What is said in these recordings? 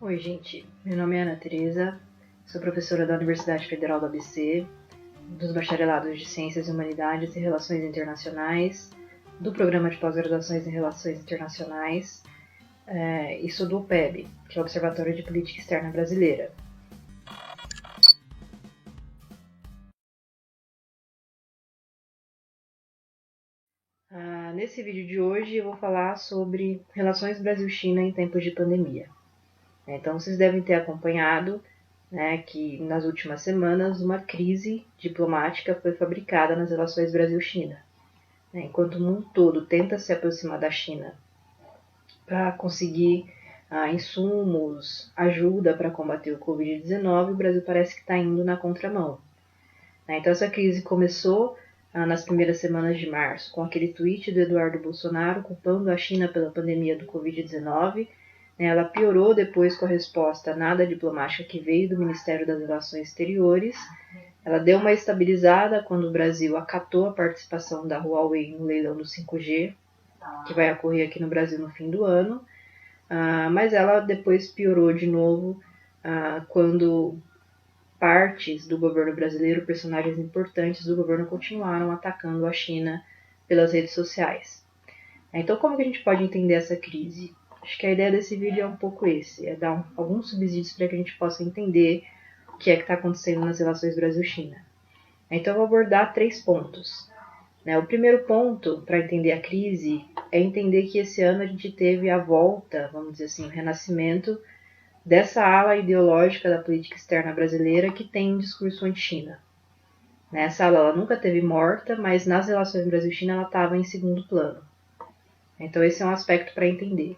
Oi, gente. Meu nome é Ana Teresa, sou professora da Universidade Federal do ABC, dos bacharelados de Ciências e Humanidades e Relações Internacionais, do Programa de Pós-Graduações em Relações Internacionais e sou do OPEB, que é o Observatório de Política Externa Brasileira. Nesse vídeo de hoje eu vou falar sobre relações Brasil-China em tempos de pandemia. Então vocês devem ter acompanhado que nas últimas semanas uma crise diplomática foi fabricada nas relações Brasil-China. Enquanto o mundo todo tenta se aproximar da China para conseguir insumos, ajuda para combater o Covid-19, o Brasil parece que está indo na contramão. Então essa crise começou nas primeiras semanas de março, com aquele tweet do Eduardo Bolsonaro culpando a China pela pandemia do Covid-19. Ela piorou depois com a resposta nada diplomática que veio do Ministério das Relações Exteriores. Ela deu uma estabilizada quando o Brasil acatou a participação da Huawei no leilão do 5G, que vai ocorrer aqui no Brasil no fim do ano. Mas ela depois piorou de novo quando partes do governo brasileiro, personagens importantes do governo, continuaram atacando a China pelas redes sociais. Então, como que a gente pode entender essa crise? Acho que a ideia desse vídeo é um pouco esse, é dar alguns subsídios para que a gente possa entender o que está acontecendo nas relações Brasil-China. Então, eu vou abordar 3 pontos. O primeiro ponto para entender a crise é entender que esse ano a gente teve a volta, vamos dizer assim, o renascimento dessa ala ideológica da política externa brasileira que tem um discurso anti-China. Essa ala ela nunca esteve morta, mas nas relações Brasil-China ela estava em segundo plano. Então esse é um aspecto para entender.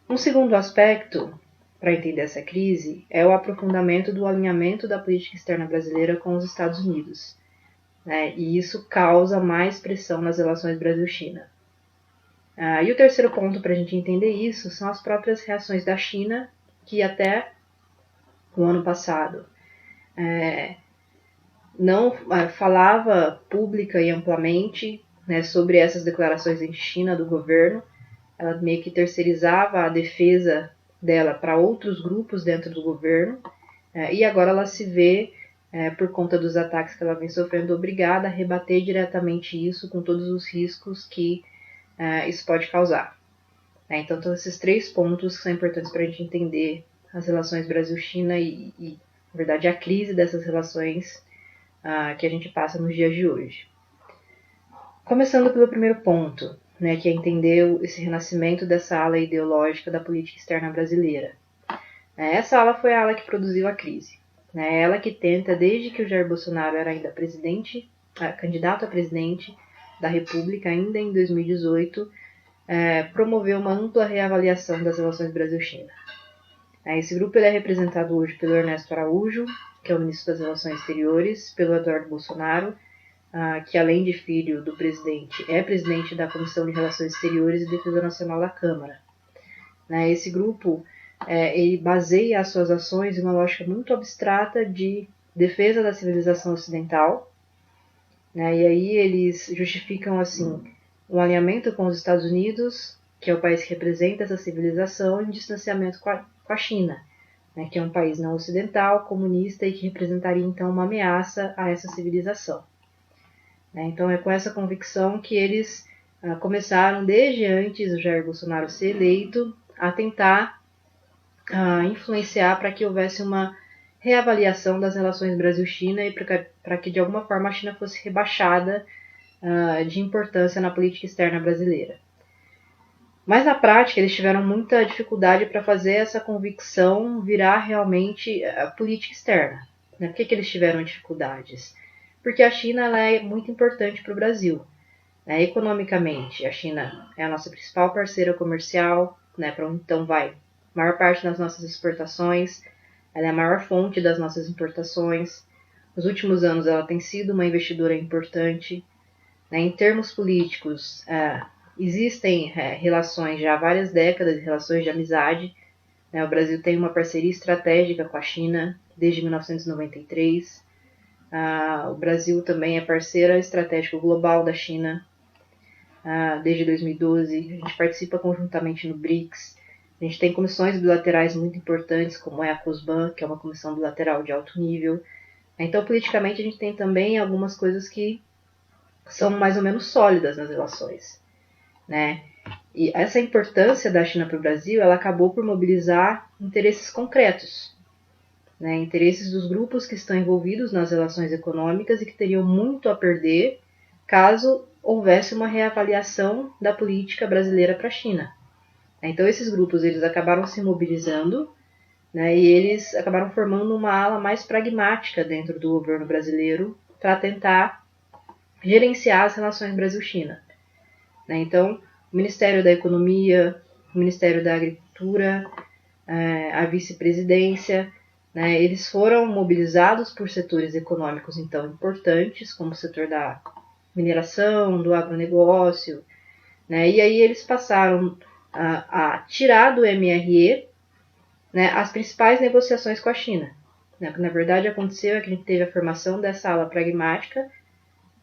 Um segundo aspecto para entender essa crise é o aprofundamento do alinhamento da política externa brasileira com os Estados Unidos. E isso causa mais pressão nas relações Brasil-China. E o terceiro ponto para a gente entender isso são as próprias reações da China, que até o ano passado não falava pública e amplamente sobre essas declarações anti-China do governo. Ela meio que terceirizava a defesa dela para outros grupos dentro do governo, e agora ela se vê, por conta dos ataques que ela vem sofrendo, obrigada a rebater diretamente isso com todos os riscos que isso pode causar. Então, esses 3 pontos que são importantes para a gente entender as relações Brasil-China e, na verdade, a crise dessas relações que a gente passa nos dias de hoje. Começando pelo primeiro ponto, que é entender esse renascimento dessa ala ideológica da política externa brasileira. Essa ala foi a ala que produziu a crise. Ela que tenta, desde que o Jair Bolsonaro era ainda candidato a presidente da República, ainda em 2018, promoveu uma ampla reavaliação das relações Brasil-China. Esse grupo é representado hoje pelo Ernesto Araújo, que é o ministro das Relações Exteriores, pelo Eduardo Bolsonaro, que além de filho do presidente, é presidente da Comissão de Relações Exteriores e Defesa Nacional da Câmara. Esse grupo ele baseia as suas ações em uma lógica muito abstrata de defesa da civilização ocidental, e aí eles justificam assim um alinhamento com os Estados Unidos, que é o país que representa essa civilização, e um distanciamento com a China, que é um país não ocidental, comunista e que representaria então uma ameaça a essa civilização. Então é com essa convicção que eles começaram, desde antes do Jair Bolsonaro ser eleito, a tentar influenciar para que houvesse uma reavaliação das relações Brasil-China e para que de alguma forma a China fosse rebaixada de importância na política externa brasileira. Mas na prática eles tiveram muita dificuldade para fazer essa convicção virar realmente a política externa. Por que eles tiveram dificuldades? Porque a China ela é muito importante para o Brasil. Economicamente, a China é a nossa principal parceira comercial, para onde então vai a maior parte das nossas exportações, ela é a maior fonte das nossas importações. Nos últimos anos ela tem sido uma investidora importante. Em termos políticos, existem relações já há várias décadas, relações de amizade. O Brasil tem uma parceria estratégica com a China desde 1993. O Brasil também é parceira estratégica global da China desde 2012. A gente participa conjuntamente no BRICS. A gente tem comissões bilaterais muito importantes, como é a COSBAN, que é uma comissão bilateral de alto nível. Então, politicamente, a gente tem também algumas coisas que são mais ou menos sólidas nas relações, né? E essa importância da China para o Brasil, ela acabou por mobilizar interesses concretos, né? Interesses dos grupos que estão envolvidos nas relações econômicas e que teriam muito a perder caso houvesse uma reavaliação da política brasileira para a China. Então, esses grupos eles acabaram se mobilizando, né? E eles acabaram formando uma ala mais pragmática dentro do governo brasileiro para tentar gerenciar as relações Brasil-China, né? Então, o Ministério da Economia, o Ministério da Agricultura, a vice-presidência, né, eles foram mobilizados por setores econômicos, então, importantes, como o setor da mineração, do agronegócio, né, e aí eles passaram a tirar do MRE, né, as principais negociações com a China. Né, o que na verdade aconteceu é que a gente teve a formação dessa ala pragmática,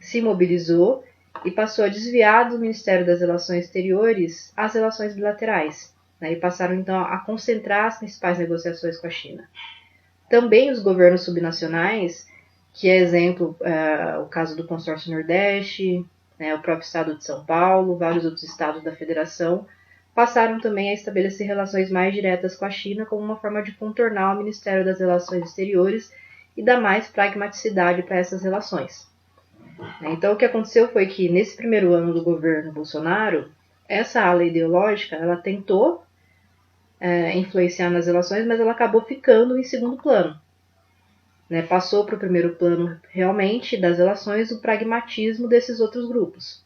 se mobilizou e passou a desviar do Ministério das Relações Exteriores as relações bilaterais, né, e passaram então a concentrar as principais negociações com a China. Também os governos subnacionais, que é exemplo o caso do Consórcio Nordeste, né, o próprio estado de São Paulo, vários outros estados da federação, passaram também a estabelecer relações mais diretas com a China como uma forma de contornar o Ministério das Relações Exteriores e dar mais pragmaticidade para essas relações. Então, o que aconteceu foi que, nesse primeiro ano do governo Bolsonaro, essa ala ideológica, ela tentou influenciar nas relações, mas ela acabou ficando em segundo plano. Né? Passou para o primeiro plano, realmente, das relações, o pragmatismo desses outros grupos.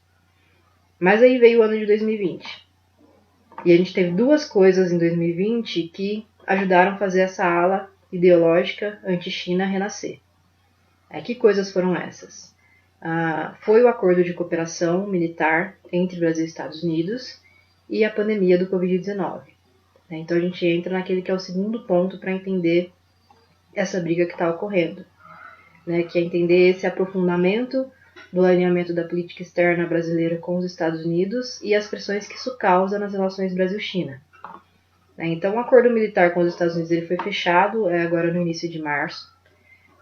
Mas aí veio o ano de 2020. E a gente teve duas coisas em 2020 que ajudaram a fazer essa ala ideológica anti-China renascer. Que coisas foram essas? Foi o acordo de cooperação militar entre Brasil e Estados Unidos e a pandemia do Covid-19. Então a gente entra naquele que é o segundo ponto para entender essa briga que está ocorrendo, né, que é entender esse aprofundamento do alinhamento da política externa brasileira com os Estados Unidos e as pressões que isso causa nas relações Brasil-China. Então o acordo militar com os Estados Unidos ele foi fechado agora no início de março,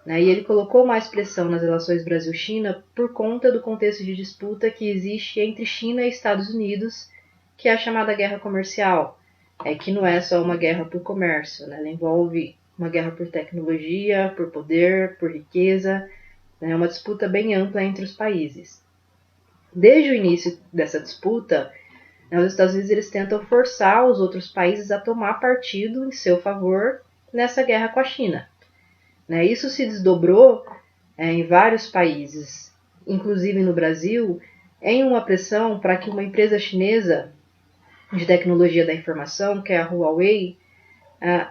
né, e ele colocou mais pressão nas relações Brasil-China por conta do contexto de disputa que existe entre China e Estados Unidos, que é a chamada guerra comercial, que não é só uma guerra por comércio, né, ela envolve uma guerra por tecnologia, por poder, por riqueza, né, uma disputa bem ampla entre os países. Desde o início dessa disputa, né, os Estados Unidos eles tentam forçar os outros países a tomar partido em seu favor nessa guerra com a China. Né, isso se desdobrou em vários países, inclusive no Brasil, em uma pressão para que uma empresa chinesa de tecnologia da informação, que é a Huawei,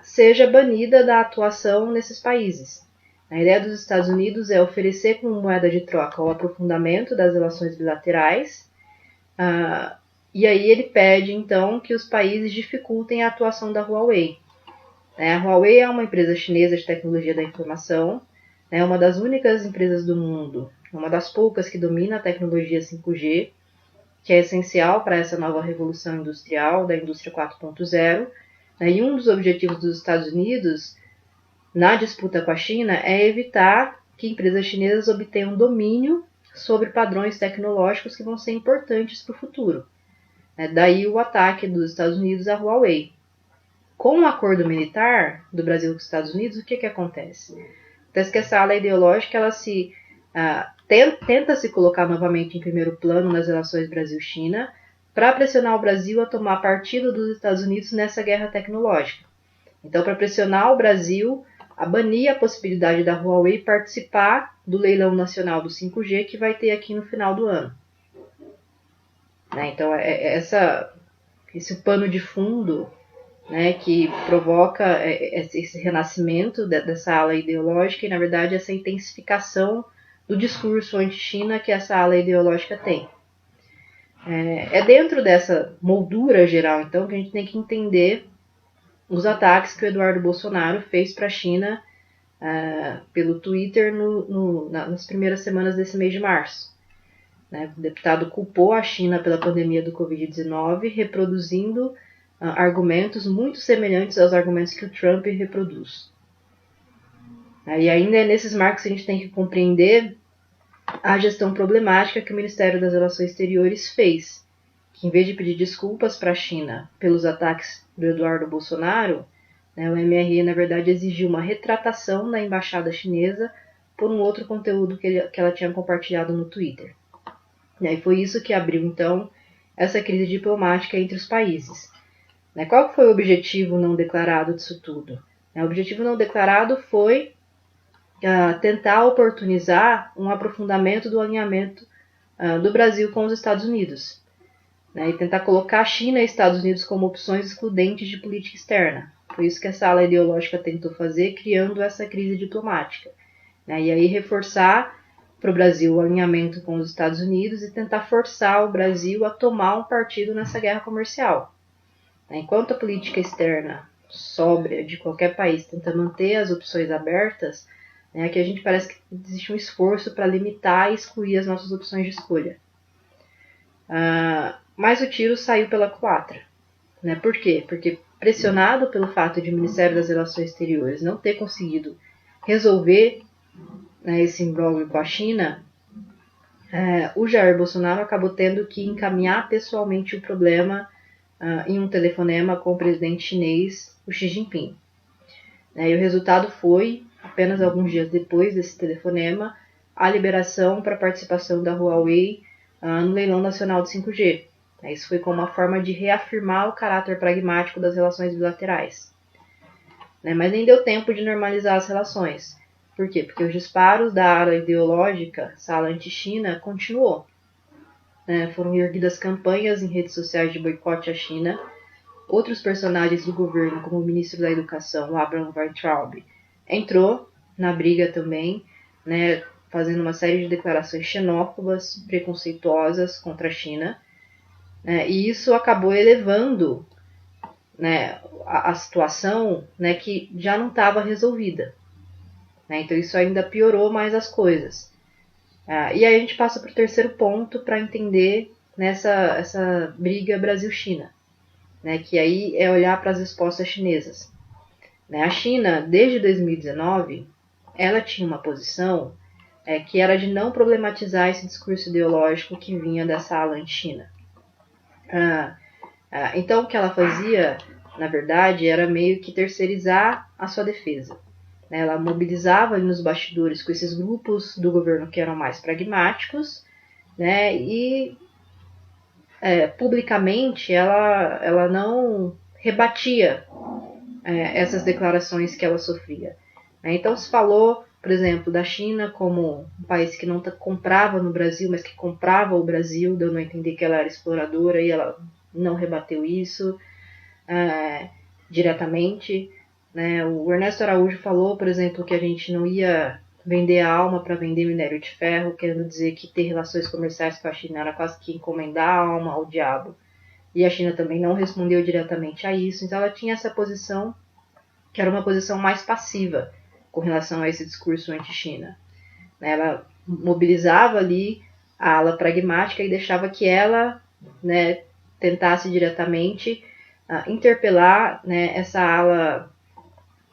seja banida da atuação nesses países. A ideia dos Estados Unidos é oferecer como moeda de troca o aprofundamento das relações bilaterais, e aí ele pede, então, que os países dificultem a atuação da Huawei. A Huawei é uma empresa chinesa de tecnologia da informação, é uma das únicas empresas do mundo, uma das poucas que domina a tecnologia 5G, que é essencial para essa nova revolução industrial, da indústria 4.0, e um dos objetivos dos Estados Unidos na disputa com a China é evitar que empresas chinesas obtenham domínio sobre padrões tecnológicos que vão ser importantes para o futuro. Daí o ataque dos Estados Unidos à Huawei. Com o acordo militar do Brasil com os Estados Unidos, o que acontece? Acontece que essa ala ideológica ela tenta se colocar novamente em primeiro plano nas relações Brasil-China para pressionar o Brasil a tomar partido dos Estados Unidos nessa guerra tecnológica. Então, para pressionar o Brasil a banir a possibilidade da Huawei participar do leilão nacional do 5G que vai ter aqui no final do ano. Então, esse pano de fundo, né, que provoca esse renascimento dessa ala ideológica e, na verdade, essa intensificação do discurso anti-China que essa ala ideológica tem. Dentro dessa moldura geral, então, que a gente tem que entender os ataques que o Eduardo Bolsonaro fez para a China pelo Twitter nas primeiras semanas desse mês de março. O deputado culpou a China pela pandemia do Covid-19, reproduzindo argumentos muito semelhantes aos argumentos que o Trump reproduz. E ainda é nesses marcos que a gente tem que compreender a gestão problemática que o Ministério das Relações Exteriores fez, que em vez de pedir desculpas para a China pelos ataques do Eduardo Bolsonaro, né, o MRE, na verdade, exigiu uma retratação da embaixada chinesa por um outro conteúdo que ela tinha compartilhado no Twitter. E foi isso que abriu, então, essa crise diplomática entre os países. Qual foi o objetivo não declarado disso tudo? O objetivo não declarado foi tentar oportunizar um aprofundamento do alinhamento do Brasil com os Estados Unidos, e tentar colocar a China e Estados Unidos como opções excludentes de política externa. Foi isso que essa ala ideológica tentou fazer, criando essa crise diplomática. E aí reforçar para o Brasil o alinhamento com os Estados Unidos e tentar forçar o Brasil a tomar um partido nessa guerra comercial. Enquanto a política externa sóbria de qualquer país tenta manter as opções abertas, aqui a gente parece que existe um esforço para limitar e excluir as nossas opções de escolha. Mas o tiro saiu pela culatra. Por quê? Porque pressionado pelo fato de o Ministério das Relações Exteriores não ter conseguido resolver esse imbróglio com a China, o Jair Bolsonaro acabou tendo que encaminhar pessoalmente o problema em um telefonema com o presidente chinês, o Xi Jinping. E o resultado foi, apenas alguns dias depois desse telefonema, a liberação para participação da Huawei no leilão nacional de 5G. Isso foi como uma forma de reafirmar o caráter pragmático das relações bilaterais. Mas nem deu tempo de normalizar as relações. Por quê? Porque os disparos da ala ideológica, essa ala anti-China, continuou. Foram erguidas campanhas em redes sociais de boicote à China. Outros personagens do governo, como o ministro da Educação, o Abraham Weintraub, entrou na briga também, fazendo uma série de declarações xenófobas, preconceituosas contra a China. E isso acabou elevando a situação que já não estava resolvida. Então isso ainda piorou mais as coisas. E aí a gente passa para o terceiro ponto para entender essa briga Brasil-China, que aí é olhar para as respostas chinesas. A China, desde 2019, ela tinha uma posição que era de não problematizar esse discurso ideológico que vinha dessa ala anti-China. Então o que ela fazia, na verdade, era meio que terceirizar a sua defesa. Ela mobilizava ali nos bastidores com esses grupos do governo que eram mais pragmáticos, e publicamente ela não rebatia essas declarações que ela sofria. Então se falou, por exemplo, da China como um país que não comprava no Brasil, mas que comprava o Brasil, dando a entender que ela era exploradora, e ela não rebateu isso diretamente. O Ernesto Araújo falou, por exemplo, que a gente não ia vender a alma para vender minério de ferro, querendo dizer que ter relações comerciais com a China era quase que encomendar a alma ao diabo. E a China também não respondeu diretamente a isso, então ela tinha essa posição, que era uma posição mais passiva com relação a esse discurso anti-China. Ela mobilizava ali a ala pragmática e deixava que ela tentasse diretamente interpelar essa ala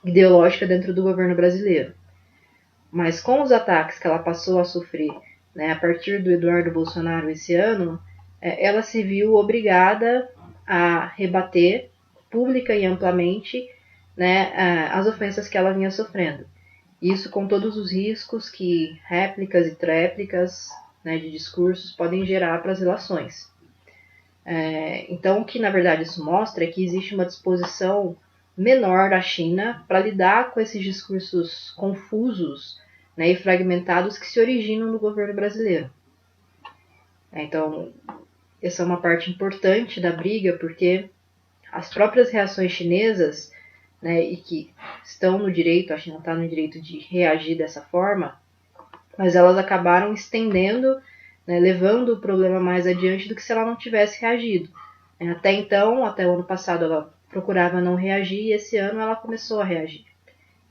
ideológica dentro do governo brasileiro. Mas com os ataques que ela passou a sofrer a partir do Eduardo Bolsonaro esse ano, ela se viu obrigada a rebater pública e amplamente as ofensas que ela vinha sofrendo. Isso com todos os riscos que réplicas e tréplicas de discursos podem gerar para as relações. Então, o que na verdade isso mostra é que existe uma disposição menor da China para lidar com esses discursos confusos e fragmentados que se originam no governo brasileiro. Então, essa é uma parte importante da briga, porque as próprias reações chinesas, e que estão no direito, a China está no direito de reagir dessa forma, mas elas acabaram estendendo, levando o problema mais adiante do que se ela não tivesse reagido. Até então, até o ano passado, ela procurava não reagir, e esse ano ela começou a reagir.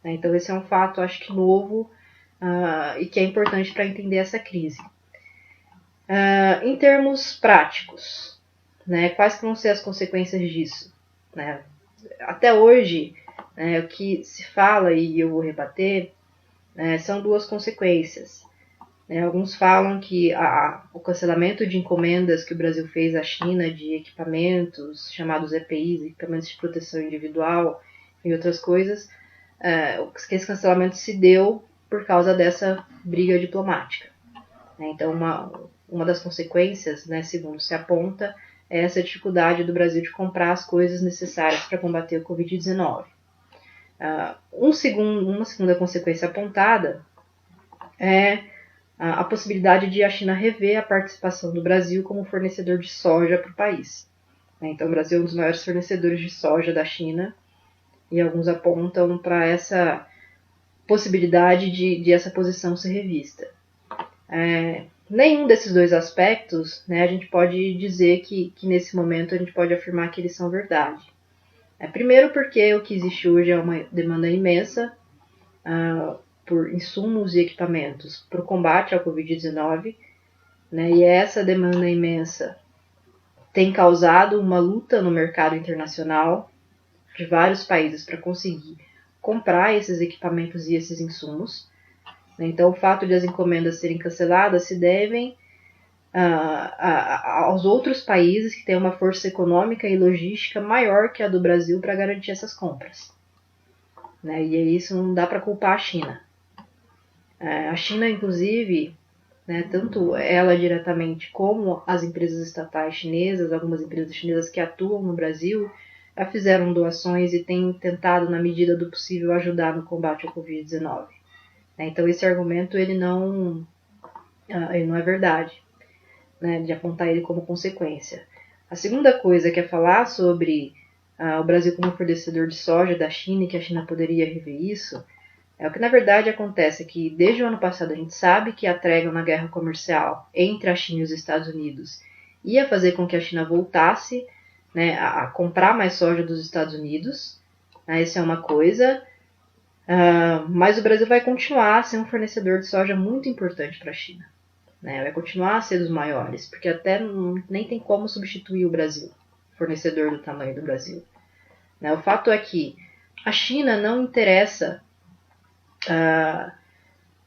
Então esse é um fato, acho que novo, e que é importante para entender essa crise. Em termos práticos, quais vão ser as consequências disso? né? Até hoje, o que se fala, e eu vou rebater, são duas consequências. Alguns falam que o cancelamento de encomendas que o Brasil fez à China de equipamentos, chamados EPIs, equipamentos de proteção individual e outras coisas, que esse cancelamento se deu por causa dessa briga diplomática. Então, uma das consequências, segundo se aponta, é essa dificuldade do Brasil de comprar as coisas necessárias para combater o Covid-19. Uma segunda consequência apontada é a possibilidade de a China rever a participação do Brasil como fornecedor de soja para o país. Então, o Brasil é um dos maiores fornecedores de soja da China, e alguns apontam para essa possibilidade de essa posição ser revista. Nenhum desses dois aspectos, a gente pode dizer que nesse momento a gente pode afirmar que eles são verdade. Primeiro porque o que existe hoje é uma demanda imensa por insumos e equipamentos para o combate ao Covid-19, e essa demanda imensa tem causado uma luta no mercado internacional de vários países para conseguir comprar esses equipamentos e esses insumos. Então, o fato de as encomendas serem canceladas se devem aos outros países que têm uma força econômica e logística maior que a do Brasil para garantir essas compras. E isso não dá para culpar a China. A China, inclusive, tanto ela diretamente como as empresas estatais chinesas, algumas empresas chinesas que atuam no Brasil, já fizeram doações e têm tentado, na medida do possível, ajudar no combate ao Covid-19. Então, esse argumento ele não é verdade, de apontar ele como consequência. A segunda coisa que é falar sobre o Brasil como fornecedor de soja da China e que a China poderia rever isso, o que na verdade acontece é que desde o ano passado a gente sabe que a trégua na guerra comercial entre a China e os Estados Unidos ia fazer com que a China voltasse a comprar mais soja dos Estados Unidos. Isso é uma coisa. Mas o Brasil vai continuar a ser um fornecedor de soja muito importante para a China. Vai continuar a ser dos maiores, porque até nem tem como substituir o Brasil, fornecedor do tamanho do Brasil. O fato é que a China não interessa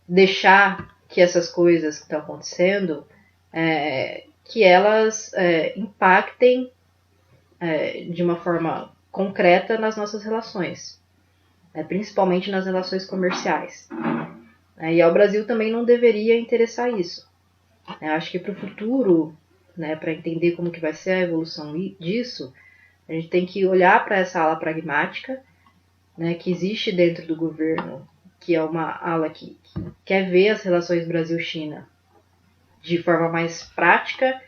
deixar que essas coisas que estão acontecendo, que elas impactem de uma forma concreta nas nossas relações, principalmente nas relações comerciais. E ao Brasil também não deveria interessar isso. Acho que para o futuro, para entender como que vai ser a evolução disso, a gente tem que olhar para essa ala pragmática, que existe dentro do governo, que é uma ala que quer ver as relações Brasil-China de forma mais prática,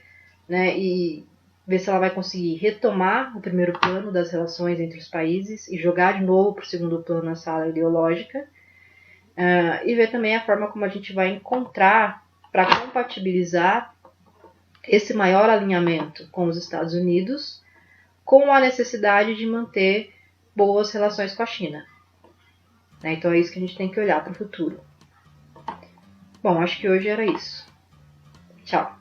e ver se ela vai conseguir retomar o primeiro plano das relações entre os países e jogar de novo para o segundo plano essa ala ideológica, e ver também a forma como a gente vai encontrar para compatibilizar esse maior alinhamento com os Estados Unidos com a necessidade de manter boas relações com a China. Então é isso que a gente tem que olhar para o futuro. Bom, acho que hoje era isso. Tchau.